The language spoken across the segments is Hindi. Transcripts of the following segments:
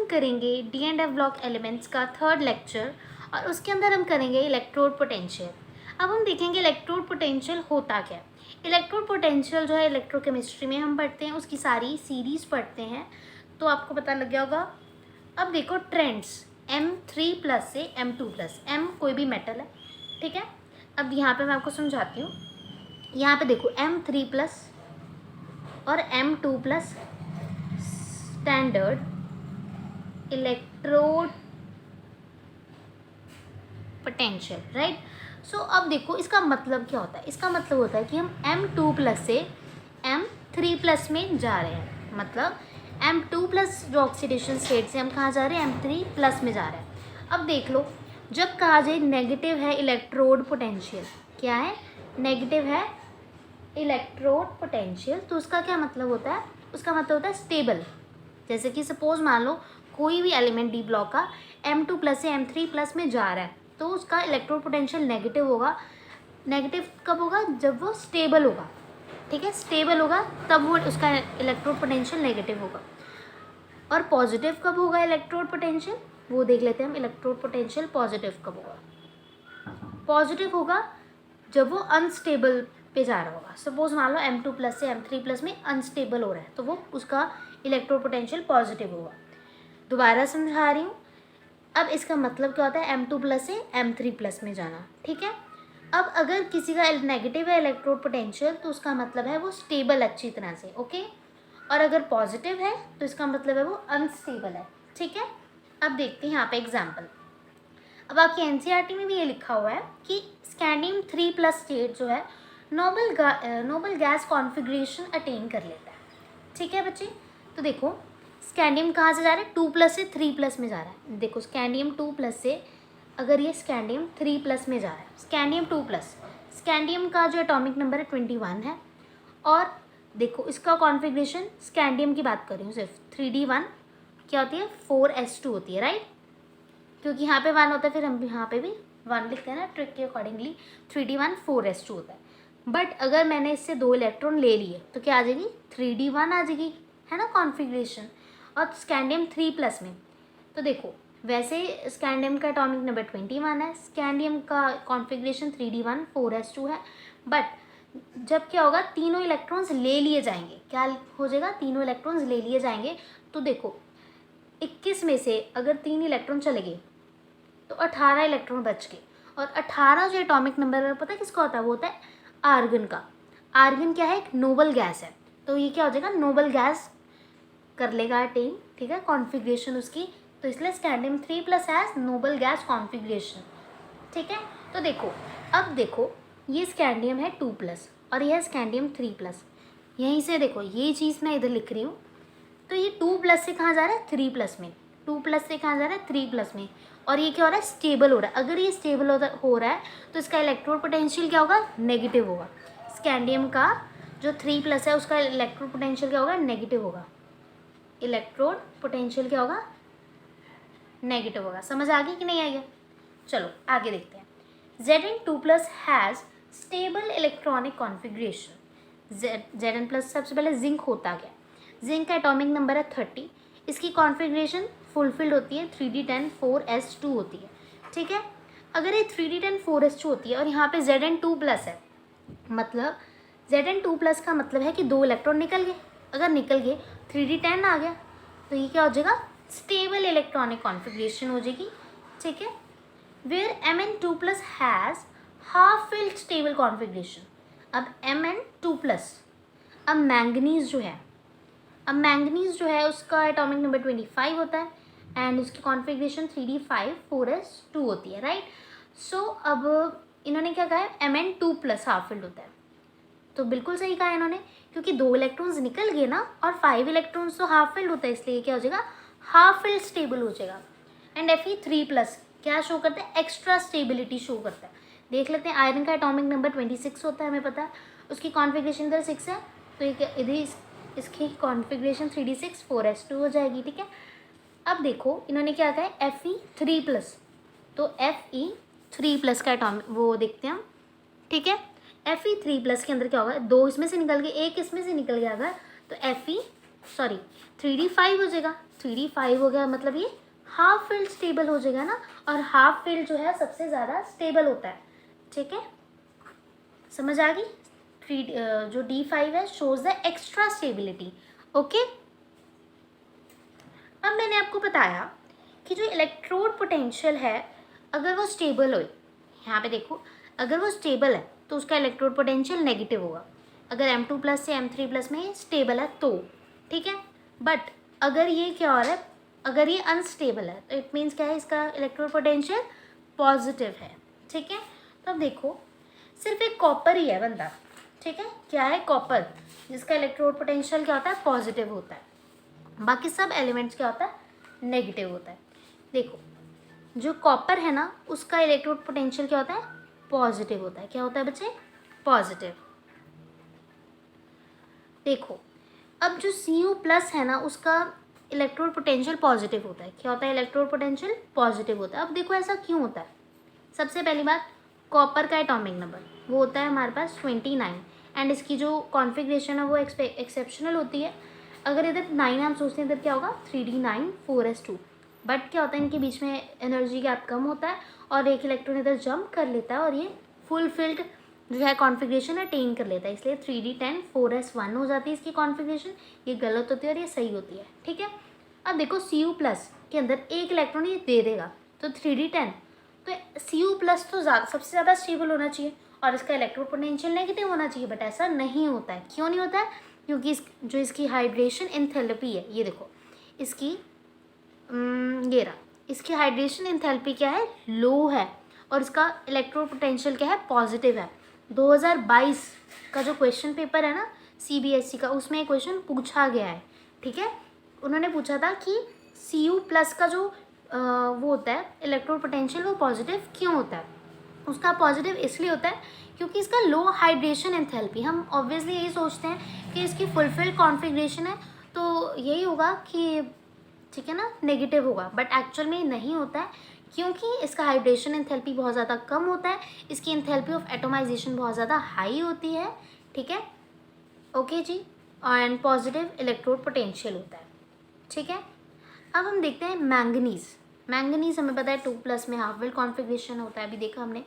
करेंगे D and F block elements का थर्ड लेक्चर और उसके अंदर हम करेंगे इलेक्ट्रोड पोटेंशियल। अब हम देखेंगे इलेक्ट्रोड पोटेंशियल होता क्या है। इलेक्ट्रोड पोटेंशियल जो है इलेक्ट्रोकेमिस्ट्री में हम पढ़ते हैं, उसकी सारी सीरीज पढ़ते हैं तो आपको पता लग गया होगा। अब देखो ट्रेंड्स M3+ से M2+, M कोई भी मेटल है, ठीक है। अब यहाँ पे मैं आपको समझाती हूँ। यहाँ पे देखो M3+ और M2+ standard electrode potential, right. So अब देखो इसका मतलब क्या होता है। इसका मतलब होता है कि हम M2+ से M3+ में जा रहे हैं, मतलब M2+ जो ऑक्सीडेशन स्टेट से हम कहाँ जा रहे हैं, M3+ में जा रहे हैं। अब देख लो, जब कहा जाए नेगेटिव है इलेक्ट्रोड पोटेंशियल, क्या है, नेगेटिव है इलेक्ट्रोड पोटेंशियल, तो उसका क्या मतलब होता है, उसका मतलब होता है स्टेबल। जैसे कि सपोज मान लो कोई भी एलिमेंट डी ब्लॉक का M2+ से M3+ में जा रहा है तो उसका इलेक्ट्रोड पोटेंशियल नेगेटिव होगा। नेगेटिव कब होगा, जब वो स्टेबल होगा, ठीक है, स्टेबल होगा तब वो उसका इलेक्ट्रोड पोटेंशियल नेगेटिव होगा। और पॉजिटिव कब होगा इलेक्ट्रोड पोटेंशियल, वो देख लेते हैं हम। इलेक्ट्रोड पोटेंशियल पॉजिटिव कब होगा, पॉजिटिव होगा जब वो अनस्टेबल पे जा रहा होगा। सपोज मान लो M2+ से M3+ में अनस्टेबल हो रहा है तो वो उसका इलेक्ट्रोड पोटेंशियल पॉजिटिव होगा। दोबारा समझा रही हूँ। अब इसका मतलब क्या होता है, M2+ से M3+ में जाना, ठीक है। अब अगर किसी का नेगेटिव है इलेक्ट्रोड पोटेंशियल तो उसका मतलब है वो स्टेबल अच्छी तरह से, ओके। और अगर पॉजिटिव है तो इसका मतलब है वो अनस्टेबल है, ठीक है। अब देखते हैं यहाँ पे एग्जाम्पल। अब आपकी एनसीईआरटी में भी ये लिखा हुआ है कि स्कैंडियम 3+ स्टेट जो है नोबल गैस कॉन्फ़िगरेशन अटेन कर लेता है, ठीक है बच्चे। तो देखो स्कैंडियम कहाँ से जा रहा है, 2+ से 3+ में जा रहा है। देखो स्कैंडियम 2+ से अगर ये स्कैंडियम 3+ में जा रहा है, स्कैंडियम 2+, स्कैंडियम का जो एटॉमिक नंबर है 21 है। और देखो इसका कॉन्फ़िगरेशन, स्कैंडियम की बात कर रही हूँ सिर्फ, 3D1 क्या होती है, 4s2 होती है, राइट। क्योंकि यहाँ पे 1 होता है फिर हम यहाँ पे भी 1 लिखते हैं ना, ट्रिक के अकॉर्डिंगली 3D1 4s2 होता है। बट अगर मैंने इससे 2 इलेक्ट्रॉन ले लिए तो क्या आ जाएगी, 3D1 आ जाएगी, है ना कॉन्फ़िगरेशन। और स्कैंडियम 3+ में तो देखो वैसे स्कैंडियम का एटॉमिक नंबर 21 है, स्कैंडियम का कॉन्फ़िगरेशन 3D1 4s2 है। बट जब क्या होगा, तीनों इलेक्ट्रॉन्स ले लिए जाएंगे, क्या हो जाएगा, तीनों इलेक्ट्रॉन्स ले लिए जाएंगे। तो देखो 21 में से अगर 3 इलेक्ट्रॉन चले गए तो 18 इलेक्ट्रॉन बच गए। और 18 जो एटॉमिक नंबर है पता है किसका होता है, वो होता है आर्गन का। आर्गन क्या है, एक नोबल गैस है, तो ये क्या हो जाएगा, नोबल गैस कर लेगा अटेन, ठीक है, कॉन्फ़िगरेशन उसकी। तो इसलिए scandium 3+ has noble gas configuration, ठीक है। तो देखो अब देखो ये स्कैंडियम है 2+ और यह है स्कैंडियम 3+। यहीं से देखो ये चीज़ मैं इधर लिख रही हूँ, तो ये 2+ से कहाँ जा रहा है, 3+ में, 2+ से कहाँ जा रहा है, 3+ में। और ये क्या हो रहा है, स्टेबल हो रहा है। अगर ये स्टेबल हो रहा है तो इसका इलेक्ट्रोड पोटेंशियल क्या होगा, नेगेटिव होगा। स्कैंडियम का जो 3+ है उसका इलेक्ट्रोड पोटेंशियल क्या होगा, नेगेटिव होगा। इलेक्ट्रोड पोटेंशियल क्या होगा, नेगेटिव होगा। समझ आ गई कि नहीं आई? चलो आगे देखते हैं। Zn2+ has stable electronic configuration. Zn+ सबसे पहले जिंक होता क्या है, जिंक का एटॉमिक नंबर है 30, इसकी कॉन्फ़िगरेशन फुलफिल्ड होती है 3D10 4s2 होती है, ठीक है। अगर ये 3D10 4s2 होती है और यहाँ पे Zn2+ है, मतलब Zn2+ का मतलब है कि 2 इलेक्ट्रॉन निकल गए। अगर निकल गए 3D10 आ गया तो ये क्या हो जाएगा, स्टेबल इलेक्ट्रॉनिक कॉन्फ़िगरेशन हो जाएगी, ठीक है। Where Mn2+ has half filled stable configuration. अब Mn2+, अब मैंगनीज जो है, अब मैंगनीज जो है उसका एटॉमिक नंबर 25 होता है एंड उसकी कॉन्फ़िगरेशन 3D5 4s2 होती है, राइट। सो अब इन्होंने क्या कहा है, Mn2+ हाफ फिल्ड होता है, तो बिल्कुल सही कहा इन्होंने, क्योंकि 2 इलेक्ट्रॉन्स निकल गए ना और 5 इलेक्ट्रॉन्स तो हाफ फिल्ड होता है, इसलिए क्या हो जाएगा, हाफ फिल्ड स्टेबल हो जाएगा। एंड Fe3+ क्या शो करता है, एक्स्ट्रा स्टेबिलिटी शो करता है। देख लेते हैं, आयरन का एटॉमिक नंबर 26 होता है, हमें पता है, उसकी कॉन्फ़िगरेशन इधर 6 है, तो ये इधर इसकी कॉन्फ़िगरेशन 3D6 4s2 हो जाएगी, ठीक है। अब देखो इन्होंने क्या कहा है, Fe3+, तो Fe3+ का एटॉमिक वो देखते हैं हम, ठीक है। Fe3+ के अंदर क्या होगा, 2 इसमें से निकल गए, 1 इसमें से निकल गया अगर, तो सॉरी 3d5 हो जाएगा, 3d5 हो गया मतलब ये हाफ फील्ड स्टेबल हो जाएगा ना, और हाफ फील्ड जो है सबसे ज़्यादा स्टेबल होता है, ठीक है, समझ आ गई। जो d5 है shows the extra stability, okay. अब मैंने आपको बताया कि जो इलेक्ट्रोड पोटेंशियल है अगर वो स्टेबल हो, यहाँ पे देखो, अगर वो स्टेबल है तो उसका इलेक्ट्रोड पोटेंशियल नेगेटिव होगा, अगर M2 प्लस से M3 प्लस में स्टेबल है तो, ठीक है। बट अगर ये क्या हो रहा है, अगर ये अनस्टेबल है तो इट मीन्स क्या है, इसका इलेक्ट्रोड पोटेंशियल पॉजिटिव है, ठीक है। तो अब देखो सिर्फ एक कॉपर ही है बंदा, ठीक है, क्या है, कॉपर, जिसका इलेक्ट्रोड पोटेंशियल क्या होता है, पॉजिटिव होता है, बाकी सब एलिमेंट्स क्या होता है, नेगेटिव होता है। देखो जो कॉपर है ना उसका इलेक्ट्रोड पोटेंशियल क्या होता है, पॉजिटिव होता है, क्या होता है बच्चे, पॉजिटिव। देखो अब जो Cu प्लस है ना उसका इलेक्ट्रोड पोटेंशियल पॉजिटिव होता है, क्या होता है, इलेक्ट्रोड पोटेंशियल पॉजिटिव होता है। अब देखो ऐसा क्यों होता है, सबसे पहली बात कॉपर का एटॉमिक नंबर वो होता है हमारे पास 29, एंड इसकी जो कॉन्फ़िगरेशन है वो एक्सेप्शनल होती है। अगर इधर 9 हम सोचते हैं इधर क्या होगा 3d9 4s2, बट क्या होता है इनके बीच में एनर्जी गैप कम होता है और एक इलेक्ट्रॉन इधर जंप कर लेता है और ये फुल फिल्ड जो है कॉन्फ़िगरेशन अटेन कर लेता है, इसलिए 3d10 4s1 हो जाती है इसकी कॉन्फ़िगरेशन। ये गलत होती है और ये सही होती है, ठीक है। अब देखो Cu प्लस के अंदर एक इलेक्ट्रॉन ये दे देगा तो 3d10, तो Cu प्लस तो सबसे ज़्यादा स्टेबल होना चाहिए और इसका इलेक्ट्रोड पोटेंशियल नेगेटिव होना चाहिए, बट ऐसा नहीं होता है। क्यों नहीं होता है, क्योंकि जो इसकी हाइड्रेशन एंथैल्पी है, ये देखो इसकी ये रहा, इसकी हाइड्रेशन एंथैल्पी क्या है, लो है, और इसका इलेक्ट्रोड पोटेंशियल क्या है, पॉजिटिव है। 2022 का जो क्वेश्चन पेपर है ना CBSE का, उसमें एक क्वेश्चन पूछा गया है, ठीक है। उन्होंने पूछा था कि Cu प्लस का जो वो होता है इलेक्ट्रोड पोटेंशियल वो पॉजिटिव क्यों होता है। उसका पॉजिटिव इसलिए होता है क्योंकि इसका लो हाइड्रेशन एंथैल्पी, हम ऑब्वियसली यही सोचते हैं कि इसकी फुलफिल कॉन्फ़िगरेशन है तो यही होगा कि, ठीक है ना, नेगेटिव होगा, बट एक्चुअल में नहीं होता है क्योंकि इसका हाइड्रेशन एंथैल्पी बहुत ज़्यादा कम होता है, इसकी एंथैल्पी ऑफ एटोमाइजेशन बहुत ज़्यादा हाई होती है, ठीक है, ओके जी, एंड पॉजिटिव इलेक्ट्रोड पोटेंशियल होता है, ठीक है। अब हम देखते हैं मैंगनीज़। मैंगनीज़ हमें पता है 2 प्लस में हाफ वेल कॉन्फ़िगरेशन होता है, अभी देखा हमने।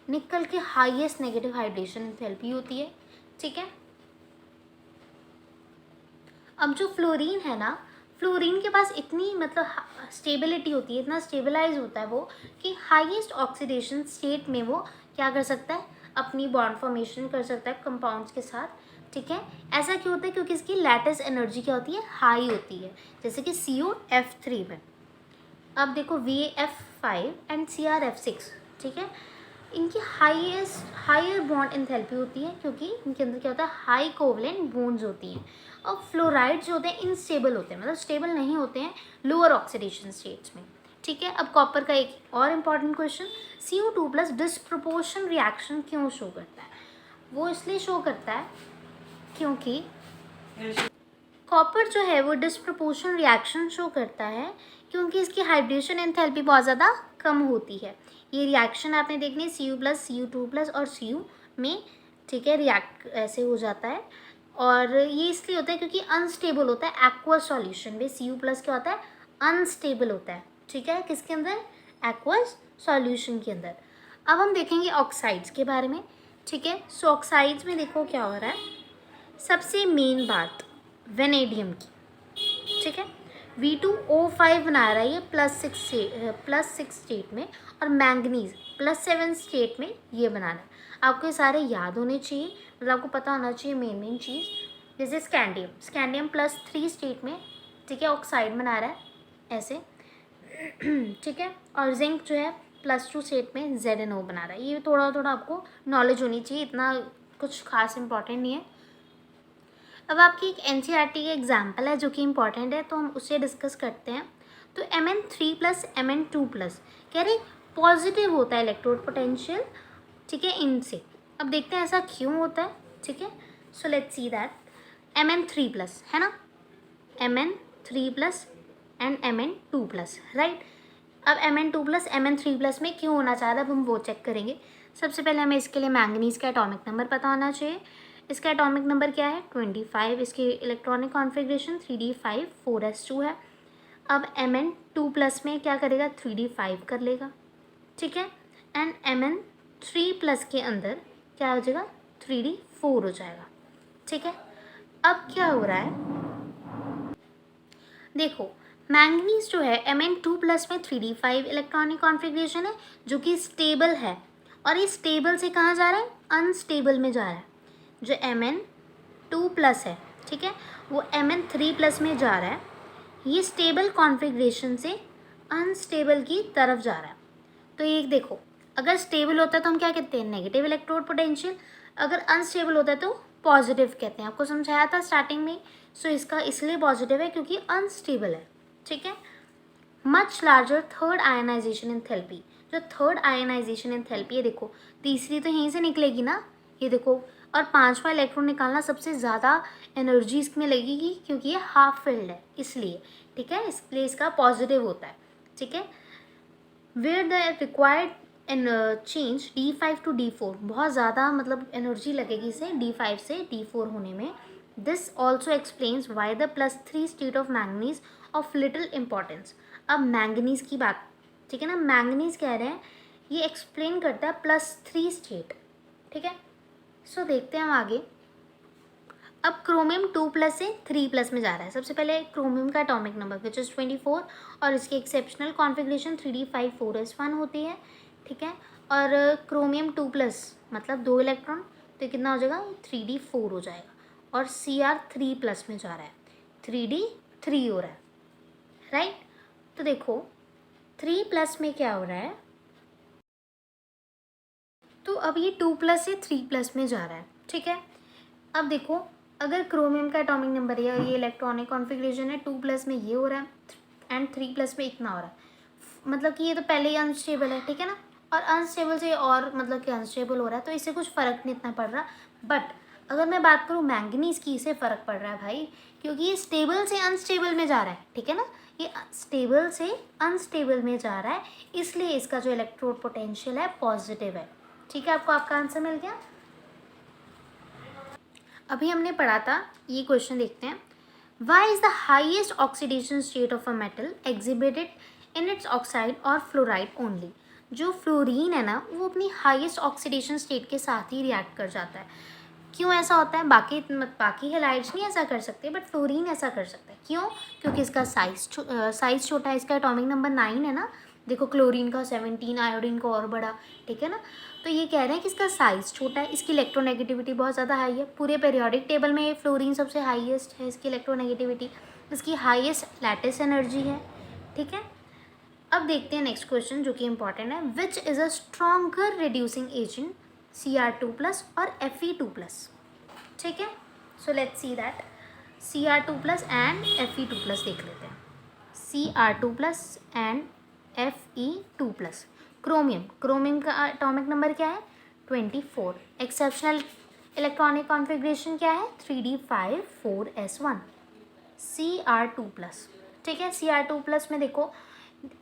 निकल की हाईएस्ट नेगेटिव हाइड्रेशन एंथैल्पी होती है, ठीक है। अब जो फ्लोरीन है ना, फ्लोरीन के पास इतनी मतलब स्टेबिलिटी होती है, इतना स्टेबलाइज होता है वो कि हाईएस्ट ऑक्सीडेशन स्टेट में वो क्या कर सकता है, अपनी बॉन्ड फॉर्मेशन कर सकता है कंपाउंड्स के साथ, ठीक है। ऐसा क्यों होता है, क्योंकि इसकी लैटिस एनर्जी क्या होती है, हाई होती है, जैसे कि CuF3 में। अब देखो VF5 एंड CrF6, ठीक है, इनकी हायर बॉन्ड एंथैल्पी होती है क्योंकि इनके अंदर क्या होता है, हाई कोवलेंट बॉन्ड्स होती हैं। और फ्लोराइड्स जो होते हैं इनस्टेबल होते हैं, मतलब स्टेबल नहीं होते हैं लोअर ऑक्सीडेशन स्टेट्स में, ठीक है। अब कॉपर का एक और important question, Cu2 plus disproportion reaction क्यों शो करता है। वो इसलिए शो करता है क्योंकि कॉपर जो है वो डिस्प्रपोर्शन रिएक्शन शो करता है क्योंकि इसकी हाइड्रेशन एंथैल्पी बहुत ज़्यादा कम होती है। ये रिएक्शन आपने देखनी है Cu प्लस Cu2 प्लस और Cu में, ठीक है, रिएक्ट ऐसे हो जाता है। और ये इसलिए होता है क्योंकि अनस्टेबल होता है एक्वस सॉल्यूशन में। Cu प्लस क्या होता है, अनस्टेबल होता है, ठीक है, किसके अंदर, एक्वस सॉल्यूशन के अंदर। अब हम देखेंगे ऑक्साइड्स के बारे में, ठीक है। सो ऑक्साइड्स में देखो क्या हो रहा है, सबसे मेन बात वेनेडियम की, ठीक है, V2O5 बना रहा है ये +6 स्टेट में, और मैंगनीज +7 स्टेट में ये बनाना है। आपको ये सारे याद होने चाहिए, मतलब आपको पता होना चाहिए मेन चीज़। जैसे स्कैंडियम +3 स्टेट में, ठीक है, ऑक्साइड बना रहा है ऐसे, ठीक है, और जिंक जो है +2 स्टेट में ZnO बना रहा है। ये थोड़ा थोड़ा आपको नॉलेज होनी चाहिए, इतना कुछ खास इंपॉर्टेंट नहीं है। अब आपकी एक NCERT का एग्जाम्पल है जो कि इम्पॉर्टेंट है, तो हम उसे डिस्कस करते हैं। तो Mn3 प्लस Mn2 प्लस कह रहे पॉजिटिव होता है इलेक्ट्रोड पोटेंशियल, ठीक है, इनसे। अब देखते हैं ऐसा क्यों होता है, ठीक है। So let's see that Mn3 plus है ना, Mn3 plus and Mn2 plus, right. अब Mn2 प्लस Mn3 प्लस में क्यों होना चाह रहा है, अब हम वो चेक करेंगे। सबसे पहले हमें इसके लिए मैंगनीज़ का एटॉमिक नंबर पता होना चाहिए। इसका एटॉमिक नंबर क्या है 25, इसकी इलेक्ट्रॉनिक कॉन्फ़िगरेशन 3d5 4s2 है। अब Mn2+ में क्या करेगा 3d5 कर लेगा, ठीक है, एंड Mn3+ के अंदर क्या हो जाएगा 3d4 हो जाएगा, ठीक है। अब क्या हो रहा है देखो, मैंगनीज जो है Mn2+ में 3d5 इलेक्ट्रॉनिक कॉन्फ़िगरेशन है जो कि स्टेबल है, और ये स्टेबल से कहाँ जा रहा है अनस्टेबल में जा रहा है। जो Mn2+ है, ठीक है, वो Mn3+ में जा रहा है, ये स्टेबल कॉन्फ़िगरेशन से अनस्टेबल की तरफ जा रहा है। तो ये देखो, अगर स्टेबल होता है तो हम क्या कहते हैं नेगेटिव इलेक्ट्रोड पोटेंशियल, अगर अनस्टेबल होता है तो पॉजिटिव कहते हैं, आपको समझाया था स्टार्टिंग में। सो इसका इसलिए पॉजिटिव है क्योंकि अनस्टेबल है, ठीक है। Much larger third ionization enthalpy, जो थर्ड आयनाइजेशन एंथैल्पी है देखो, तीसरी तो यहीं से निकलेगी ना, ये देखो, और 5वां इलेक्ट्रॉन निकालना सबसे ज़्यादा एनर्जी इसमें लगेगी क्योंकि ये हाफ फिल्ड है इसलिए, ठीक है, इसलिए इसका पॉजिटिव होता है, ठीक है। Where the required change D5 to D4, बहुत ज़्यादा मतलब एनर्जी लगेगी इसे D5 से D4 होने में। This also explains why the +3 state of manganese of little importance. अब मैंगनीज की बात, ठीक है ना, मैंगनीज कह रहे हैं ये एक्सप्लेन करता है +3 स्टेट, ठीक है। सो देखते हैं हम आगे। अब क्रोमियम 2+ से 3+ में जा रहा है। सबसे पहले क्रोमियम का एटॉमिक नंबर विच इज़ 24, और इसकी एक्सेप्शनल कॉन्फ़िगरेशन 3d5 4s1 होती है, ठीक है। और क्रोमियम 2+ मतलब 2 इलेक्ट्रॉन, तो कितना हो जाएगा 3d4 हो जाएगा, और Cr3+ में जा रहा है 3d3 हो रहा है, राइट। तो देखो 3+ में क्या हो रहा है, तो अब ये 2+ से 3+ में जा रहा है, ठीक है। अब देखो, अगर क्रोमियम का एटॉमिक नंबर या ये इलेक्ट्रॉनिक कॉन्फ़िगरेशन है 2+ में ये हो रहा है एंड 3+ में इतना हो रहा है, मतलब कि ये तो पहले ही अनस्टेबल है, ठीक है ना, और अनस्टेबल से और मतलब कि अनस्टेबल हो रहा है, तो इससे कुछ फ़र्क नहीं इतना पड़ रहा। बट अगर मैं बात करूँ मैंगनीज़ की, इसे फ़र्क पड़ रहा है भाई, क्योंकि ये स्टेबल से अनस्टेबल में जा रहा है, ठीक है ना, ये स्टेबल से अनस्टेबल में जा रहा है, इसलिए इसका जो इलेक्ट्रोड पोटेंशियल है पॉजिटिव है, ठीक है। आपको आपका आंसर मिल गया। अभी हमने पढ़ा था, ये क्वेश्चन देखते हैं। Why is the highest oxidation state of a metal exhibited in its oxide और फ्लोराइड ओनली। जो फ्लोरीन है ना, वो अपनी हाईएस्ट ऑक्सीडेशन स्टेट के साथ ही रिएक्ट कर जाता है। क्यों ऐसा होता है, बाकी हेलाइड्स नहीं ऐसा कर सकते, बट फ्लोरीन ऐसा कर सकता है। क्यों? क्योंकि इसका साइज़ छोटा है, इसका एटॉमिक नंबर 9 है ना, देखो क्लोरीन का 17, आयोडीन का और बड़ा, ठीक है ना। तो ये कह रहे हैं कि इसका साइज़ छोटा है, इसकी इलेक्ट्रोनेगेटिविटी बहुत ज़्यादा हाई है। पूरे पीरियोडिक टेबल में फ्लोरीन सबसे हाईएस्ट है, इसकी इलेक्ट्रोनेगेटिविटी, इसकी हाईएस्ट लैटिस एनर्जी है, ठीक है। अब देखते हैं नेक्स्ट क्वेश्चन जो कि इंपॉर्टेंट है। Which is a stronger reducing agent Cr2+ और Fe2+, ठीक है। So let's see that Cr2+ and Fe2+ देख लेते हैं। Cr2+ and Fe2+। क्रोमियम का एटॉमिक नंबर क्या है 24, एक्सेप्शनल इलेक्ट्रॉनिक कॉन्फ़िगरेशन क्या है 3d5 4s1। Cr2+, ठीक है, Cr2+ में देखो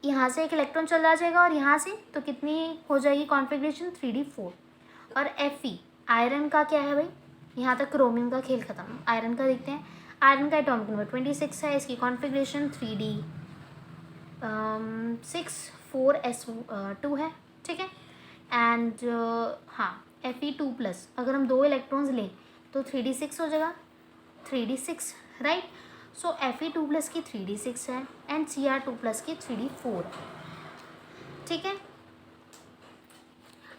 यहाँ से एक इलेक्ट्रॉन चला जाएगा और यहाँ से, तो कितनी हो जाएगी कॉन्फ़िगरेशन 3d4। और Fe आयरन का क्या है भाई, यहाँ तक क्रोमियम का खेल खत्म, आयरन का देखते हैं। आयरन का एटॉमिक नंबर 26 है, इसकी कॉन्फ़िगरेशन 3d6 4s2 है, ठीक है। एंड हाँ Fe2+, अगर हम 2 इलेक्ट्रॉन्स लें तो 3d6 हो जाएगा, 3d6, राइट। सो Fe2+ की 3d6 है एंड Cr2+ की 3d4, ठीक है।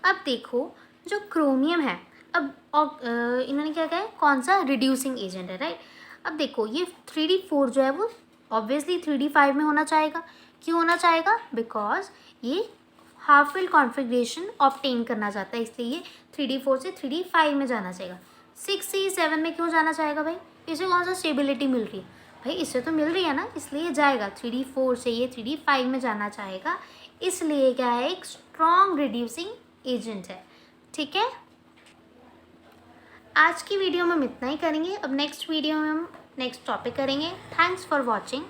अब देखो जो क्रोमियम है, अब इन्होंने क्या कहा है, कौन सा रिड्यूसिंग एजेंट है, राइट। अब देखो ये 3d4 जो है वो ऑब्वियसली 3d5 में होना चाहेगा। क्यों होना चाहेगा, बिकॉज ये हाफ फिल्ड कॉन्फ़िगरेशन ऑब्टेन करना चाहता है, इसलिए ये 3d4 से 3d5 में जाना चाहेगा। 6 से 7 में क्यों जाना चाहेगा भाई, इसे कौन सा स्टेबिलिटी मिल रही है भाई, इससे तो मिल रही है ना, इसलिए जाएगा 3d4 से ये 3d5 में जाना चाहेगा, इसलिए क्या है एक स्ट्रॉन्ग रिड्यूसिंग एजेंट है, ठीक है। आज की वीडियो में हम इतना ही करेंगे। अब नेक्स्ट वीडियो में हम नेक्स्ट टॉपिक करेंगे। Thanks for watching.